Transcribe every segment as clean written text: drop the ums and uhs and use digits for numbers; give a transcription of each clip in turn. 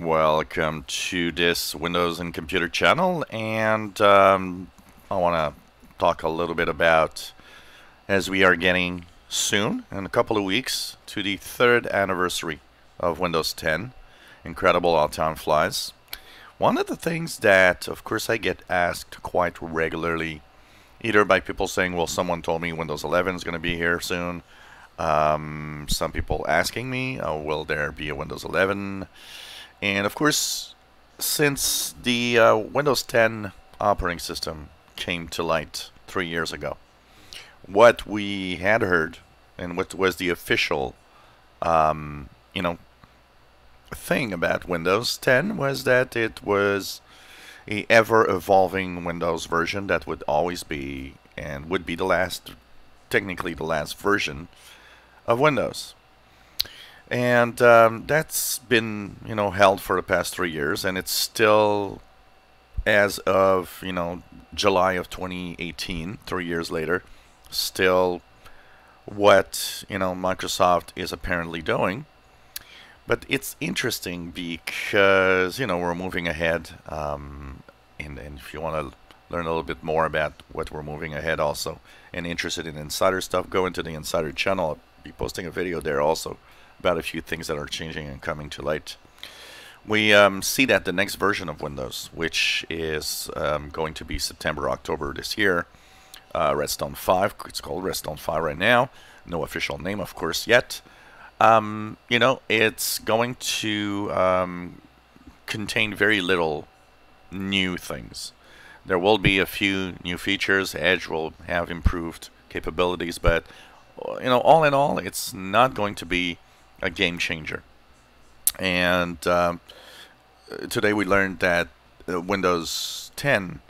Welcome to this Windows and Computer channel, and I want to talk a little bit about, as we are getting soon, in a couple of weeks, to the third anniversary of Windows 10. Incredible how time flies. One of the things that, of course, I get asked quite regularly, either by people saying, well, someone told me Windows 11 is going to be here soon. Some people asking me, oh, will there be a Windows 11? And of course, since the Windows 10 operating system came to light 3 years ago, what we had heard and what was the official, um, you know, thing about Windows 10 was that it was a ever-evolving Windows version that would always be and would be the last, technically the last version of Windows. And that's been, held for the past 3 years, and it's still, as of, July of 2018, 3 years later, still what, Microsoft is apparently doing. But it's interesting because, we're moving ahead, and if you want to learn a little bit more about what we're moving ahead also, and interested in insider stuff, go into the Insider channel. I'll be posting a video there also about a few things that are changing and coming to light. We see that the next version of Windows, which is going to be September, October this year, Redstone 5, it's called Redstone 5 right now, no official name of course yet, it's going to contain very little new things. There will be a few new features. Edge will have improved capabilities, but all in all, it's not going to be a game changer. And today we learned that Windows 10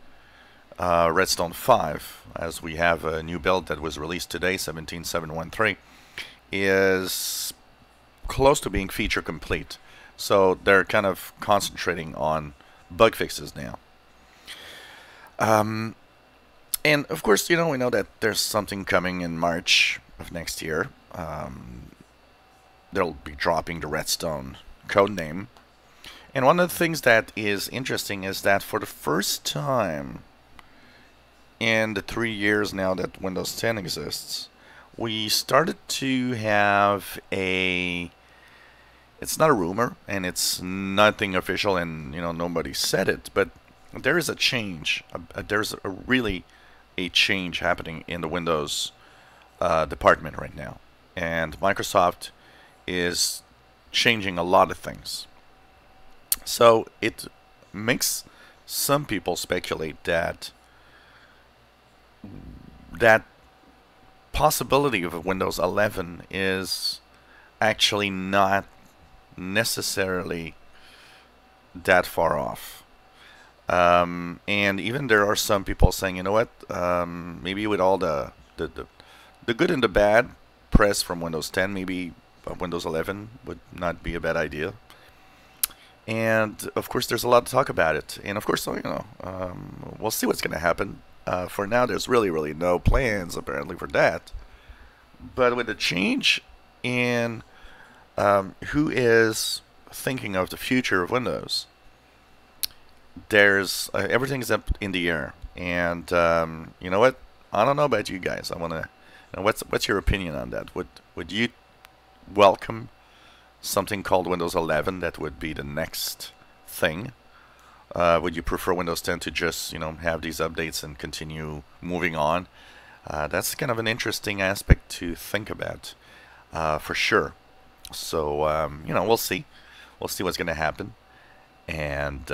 Redstone 5, as we have a new build that was released today, 17713, is close to being feature complete. So they're kind of concentrating on bug fixes now. And of course, we know that there's something coming in March of next year. They'll be dropping the Redstone code name. And one of the things that is interesting is that for the first time in the 3 years now that Windows 10 exists, we started to have it's not a rumor and it's nothing official, and nobody said it, but there is a change. There's really a change happening in the Windows department right now. And Microsoft is changing a lot of things. So it makes some people speculate that that possibility of a Windows 11 is actually not necessarily that far off. And even there are some people saying, you know what, maybe with all the good and the bad press from Windows 10, maybe Windows 11 would not be a bad idea. And of course, there's a lot to talk about it. And of course, we'll see what's going to happen. For now, there's really no plans apparently for that. But with the change in who is thinking of the future of Windows, there's everything's up in the air. And you know what? I don't know about you guys. I want to. What's your opinion on that? Would you welcome something called Windows 11 that would be the next thing? Would you prefer Windows 10 to just have these updates and continue moving on? That's kind of an interesting aspect to think about, for sure. So we'll see. We'll see what's going to happen, and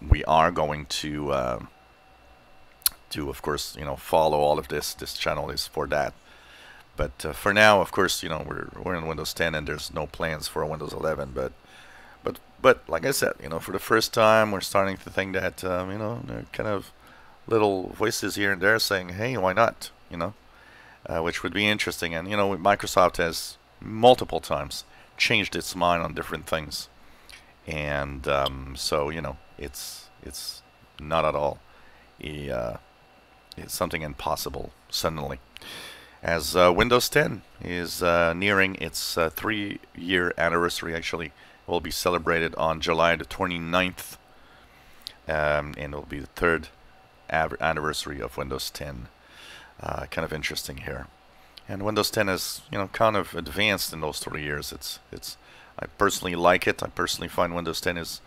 we are going to of course follow all of this. This channel is for that. But for now, of course, we're in Windows 10 and there's no plans for a Windows 11. But like I said, for the first time, we're starting to think that there are kind of little voices here and there saying, hey, why not? Which would be interesting. And Microsoft has multiple times changed its mind on different things, and so it's not at all it's something impossible suddenly. As Windows 10 is nearing its 3-year anniversary, actually will be celebrated on July the 29th, and it will be the third anniversary of Windows 10. Kind of interesting here. And Windows 10 is, kind of advanced in those 3 years. I personally like it. I personally find Windows 10 is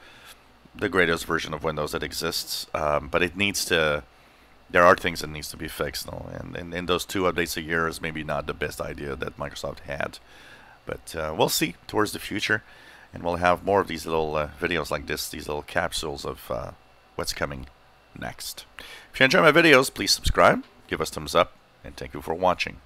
the greatest version of Windows that exists. But it needs to. There are things that needs to be fixed, and those 2 updates a year is maybe not the best idea that Microsoft had. But we'll see towards the future, and we'll have more of these little videos like this, these little capsules of what's coming next. If you enjoy my videos, please subscribe, give us thumbs up, and thank you for watching.